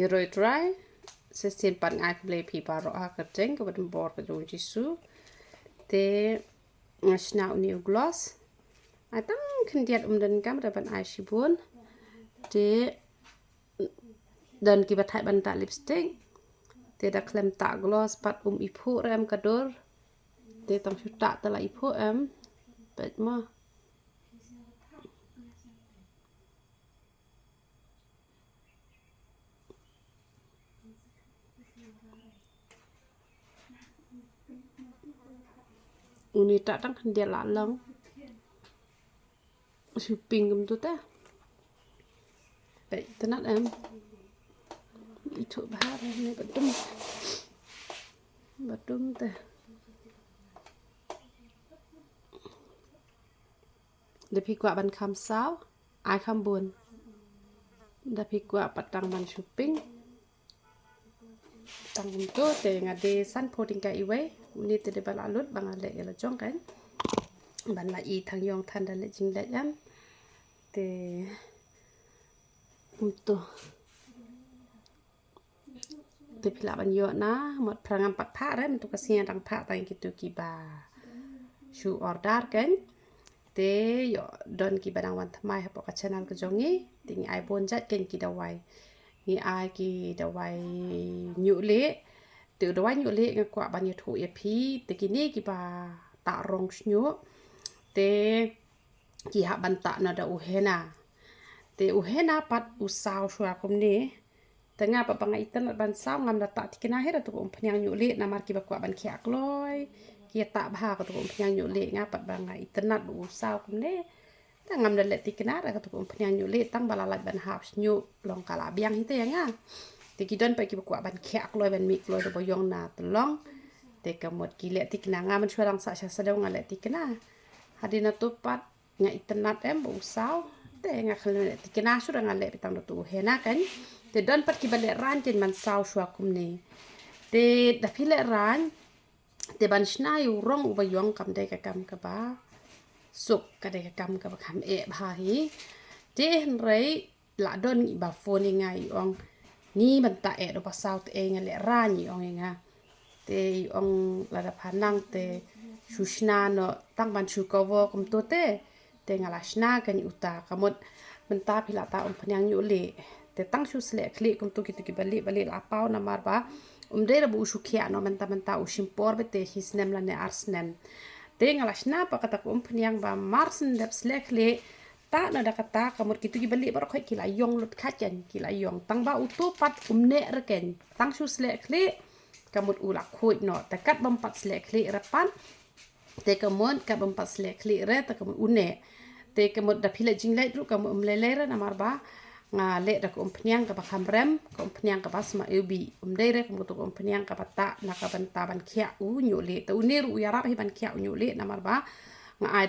rồi dry sẽ xin bạn ai cũng lấy phí bà rõ ha cái tránh cái bật bọt cái dùng chỉ số thế nào new gloss ai tăng khinh điệt đến cam rồi bạn ai chỉ buồn thế dan kita thay ban tak lipstick te da klem tak gloss pat ipu rem kador te tang chuta tala ipu em bet ma uni tak tang dia lalang shopping gum tu ta bet tenat em itu bahar ni betum ta Depi kuat ban kam sao, ai kam buồn. Depi kuat patang ban shopping. Tang itu te ngade san po tingkai iwe, ni te de balalut bang ale ya jong kan. Ban la i thang yong than dan le jing le yan. Te untuk te pila ban yo na, mot prangam pat pha re untuk kasian tang pha tang gitu kiba. Shu order kan. Te yo don ki badang wan thamai ha ka channel ka jongi ting ai bon jat ken ki dawai ni ai ki dawai nyu le tu dawai nyu le nga kwa ban yu thu ya phi te ki ni ki ba ta rong snyu te ki ha ban ta na da u hena te u hena pat u sao shwa kum ni te nga pa bangai tan ban sao ngam da ta ti kina he da tu um phnyang nyu le na mar ki ba kwa ban khyak loi kia tak bah ka tu pnyang nyu le nga pat bangai tenat u sao kum ne ta ngam da le tikna ra ka tu pnyang nyu le tang balalat ban hap nyu long kala biang hite nga te ki don pa ki kwa ban khyak loi ban mik loi do boyong na tolong te kamot ki le tikna nga man chwarang sa sa sedau nga le tikna hadina tu pat nga itenat em u sao te nga khale le tikna su nga le pitang do tu hena kan te don pat ki ban le ran ken man sao shwa kum ne te da phi le ran te ban snai rong u bayong kam de ka kam ka ba sup ka de ka kam ka ba kham e ba hi te hen rei la don i ba phone ngai ong ni ban ta e do pa sau te nga le ra ni ong nga te ong la da phanang te shushna no tang ban chu ko wo kum to te nga la shna ka ni uta kamot ban ta phila ta om phanyang yu le te tang shu sle kli kum to ki bali la pau na mar ba dei rabu shukia no menta usimpor bete hisnem la ne arsnem te ngala shna pa kata ko phnyang ba marsen dep slekle ta na da kata kamur kitu ki bali bar khoi kila yong lut khachen kila yong tang ba utu pat ne reken tang shu slekle kamut ula khoi no ta kat bam pat slekle rapan te kamon ka bam pat slekle re ta kamut une te kamut da phile jingle ru kamut lele re na mar ba nga le da ko phnyang ka ba kham rem ko phnyang ka ba sma ubi dei re ko to phnyang ka pata na ka ban ta ban khia u nyu le to ne ru ya rap hi ban khia u nyu le na mar ba nga ai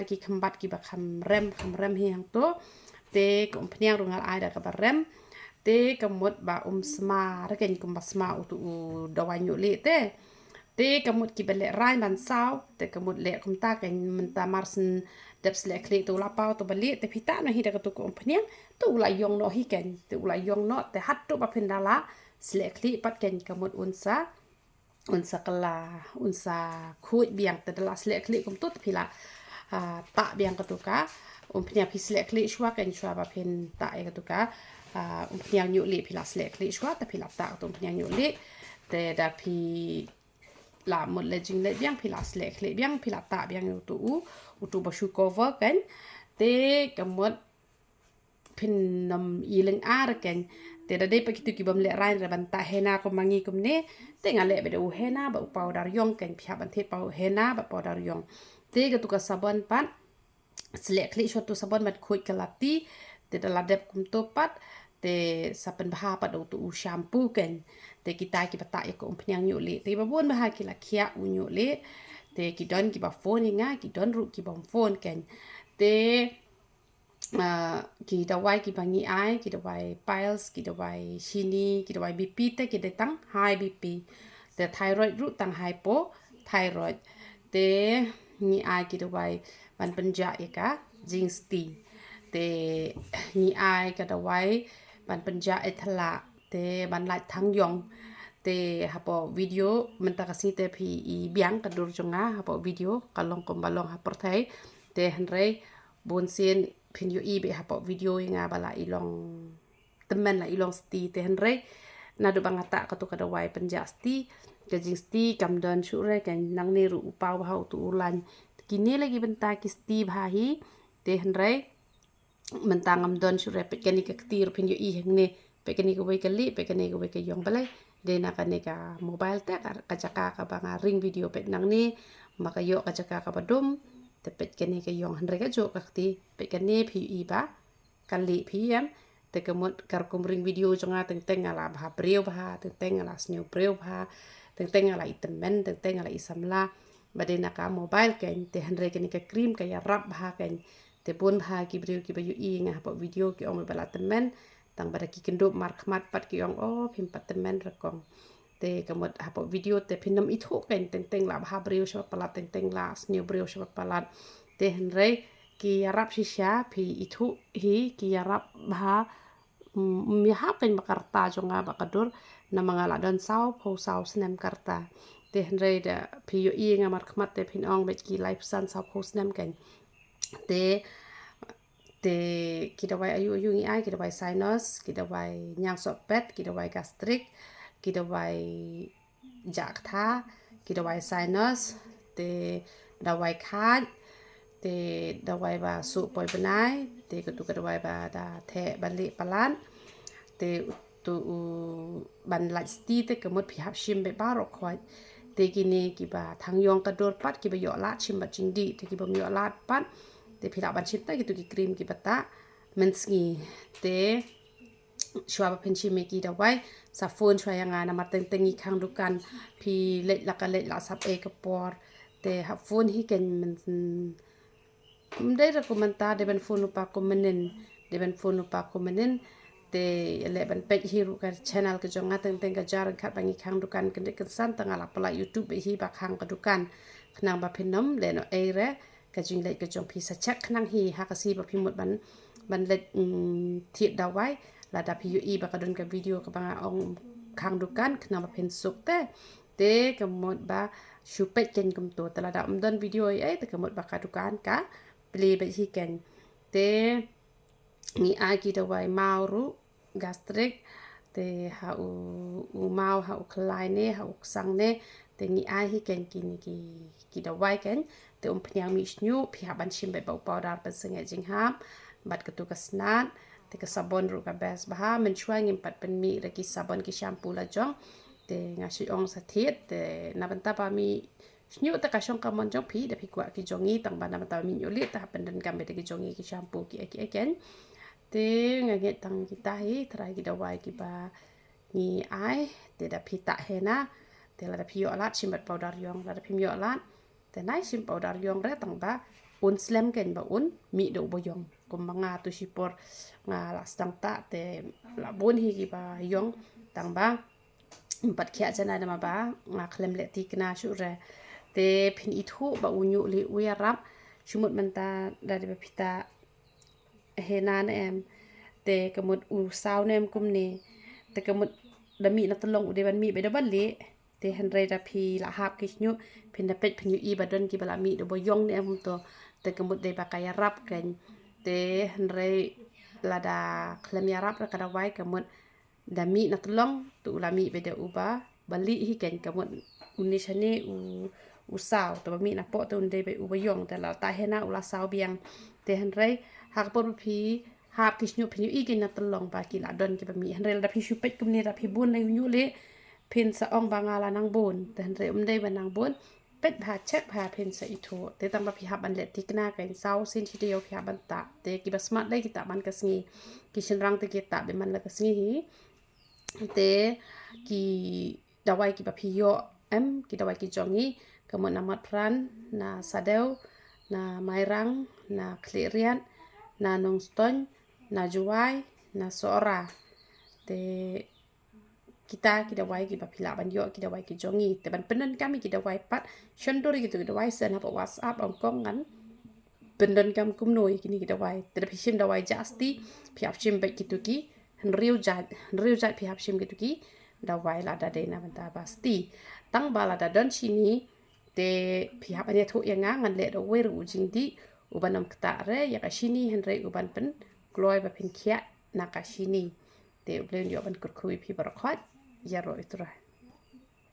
ki khambat ki ba kham rem hi hang to te ko phnyang ru nga ai da ka ba rem te ka mot ba sma ra ken kum ba sma u tu da wa nyu le te ka mot ki ba le rai ban sao te ka mot le kum ta ken man ta marsen dep slek klik tu la pau tu balik te pita no hi da tu ko phnyang tu la yong no hi ken tu la yong no te hat tu ba pendala slek klik pat ken kamut unsa kala unsa khuj biang te dala slek klik kum tu pila ta biang ka tu ka phnyang pi slek klik shwa ken shwa ba pen ta e ka tu ka phnyang nyu le pila slek klik shwa te pila ta tu phnyang nyu le te da pi la một le jing le biang pila slek le biang pila ta biang tu ba shu cover kan te kamot pin nam ileng ar kan te da de pa kitu ki bam le rai ra ban ta hena ko mangi kum ne te nga le be do hena ba powder yong kan phya ban the pau hena ba powder yong te ga tu ka sabon pan slek le shot tu sabon mat khoi kalati te da la dep kum to pat te sapen bha pa do tu shampoo kan te kita ki pata e ko phnyang nyu le te ba bon ba ha ki la khia u nyu le te ki don ki ba phone nga ki don ru ki bom phone kan te ki dawai ki bangi ai ki dawai piles ki dawai shini ki dawai bp te ki de tang high bp te thyroid ru tang hypo thyroid te ni ai ki dawai ban panja e ka jing tea te ni ai ka dawai ban penja ethala te ban lai thang yong te hapo video mentakasi te pi I biang kadur jonga hapo video kalong kom balong hapor thai te hanrei bon sien pin yo I be hapo video nga bala ilong temen la ilong sti te hanrei na do bangata ka to kada wai penja sti ka jing sti kam don shure kan nang ni ru upau hau tu ulan kini lagi benta ki sti bhahi te hanrei mentang am don shure pe kani ka ktir pin yo I hangne pe kani ko ka li pe kani ko ka yong balai de na kani ka mobile te ka jaka ka banga ring video pe nang ni maka yo ka jaka ka badum te pe kani ka yong hanrei ka jo ka kti pe kani phi I ba kali phi yam te kemut kar kum ring video jonga teng ala bha breu bha teng ala sneu breu bha teng ala itemen teng ala isamla badena ka mobile ken te hanrei kani ka cream ka ya rap bha ken te pun bha ki breu ki bayu I nga hapo video ki ong bala temen tang pada ki kendo mar khmat pat ki ong phim pat temen rekong te kemut hapo video te pinam ithu ken teng la bha breu sha pala teng la sneu breu sha pala te hanrei ki rap shisha phi ithu hi ki rap bha mi hapen makarta jonga bakadur na mangala don sau pho sau snem karta te hanrei da phi yo I nga mar khmat te phin ong bet ki live san sau pho snem ken te kidawai ayu ngi ai kidawai sinus kidawai nyang sopet kidawai gastric kidawai jak tha kidawai sinus te dawai khat te dawai ba su poi benai te kutu dawai ba da the bali palan te tu ban lach sti te kemut phi hap shim be baro khoi te kini ki ba thang yong ka dor pat ki ba yo lat shim ba chingdi te ki ba yo lat pat te phi la ban shim ta gitu ki cream ki bata mensngi te shwa ba penchi me ki dawai sa phone shwa yang ana mar teng khang dukan phi let la sap e ka por te ha phone hi ken men mdai rekomenda de ben phone pa komenen de ben phone pa komenen te le ban page hiru ka channel ke jonga teng ka jar khat bangi khang dukan ken de san tanga la pala YouTube hi ba khang ka dukan khnang ba phinom le no ere ka jing le ka jong phi sa chak khnang hi ha ka si ba phi mut ban le thiet dawai la da phi I ba ka don ka video ka banga ong khang dukan khnang ba phin suk te ka mot ba shu pet ken kum to tala da don video ai te ka mot ba ka dukan ka play ba hi ken te ni ai ki dawai mau ru gastric te ha u mau ha u klai ne ha u sang ne te ni ai hi ken ki dawai ken te phnyang mi snyu phi ha ban shim be ba powder pa senge jing ham bat ka tu ka snat te ka sabon ru ka bes ba men chwa ngim pat pen mi ra ki sabon ki shampoo la jong te nga shi ong sa thiet te na ban ta pa mi snyu ta ka shong ka mon jong phi de phi kwa ki jongi tang ba na ta mi yo le ta pen den kam be de ki jongi ki shampoo ki ken te nga nge tang kita hi trai ki dawai ki ba ni ai te da phi ta he na te la da phi yo lat shim bat powder yong la da phi yo lat te nai shim powder yong re tang ba un slam ken ba un mi do bo yong kum nga tu sipor nga la stang ta te la bon hi ki ba yong tang ba pat khia chana da ma ba nga khlem le ti kna shu re te phin I thu ba unyu li uya rap shumut manta da de pita henan em te kemut u saw nem kum ne te kemut da mi na tolong u de ban mi be da ban le te hanrei da phi la hap ki nyu phin da pet phin yu I ba don ki bala mi do bo yong ne am to te kemut de ba kaya rap ken te hanrei la da klem ya rap ka da wai kemut da mi na tolong tu la mi be de u ba bali hi ken kemut uni chane u saw to mi na po to de be u ba yong te la ta hena u la saw biang te hanrei hak por phi hap ki snyu phin I kin na tolong ba ki la don ki ba mi hanrel da phi shu pet kum ne da phi bun na yu le phin sa ong bangala nang bun te hanrei dei ba nang bun pet bha chek bha phin sa I tho te tang ba phi hap ban le tik na kan saw sin chi dio phi ban ta te ki ba smart dai ki ta ban ka sngi ki shin rang te ki ta be man la ka sngi hi te ki dawai ki ba phi yo em ki dawai ki jongi kamon amat pran na sadeu na mairang na klerian na nungston na juwai na sora te kita dawai ki bapila ban yo ki dawai ki jongi te ban penen kami ki dawai pat shondori gitu dawai sen apa WhatsApp ong kong kan penden kam kum noi kini ki dawai te phishim dawai jasti phi apchim ba ki tu ki riu jait pihak shim gitu ki dawai la da dena banta pasti tang bala da don sini te pihak anya thu yang ngan le do wer ujing di uban kta re ya ka sini henre uban pen gloi ba pen kia na ka sini te ublen yo ban kurkui pi barakhat ya ro itra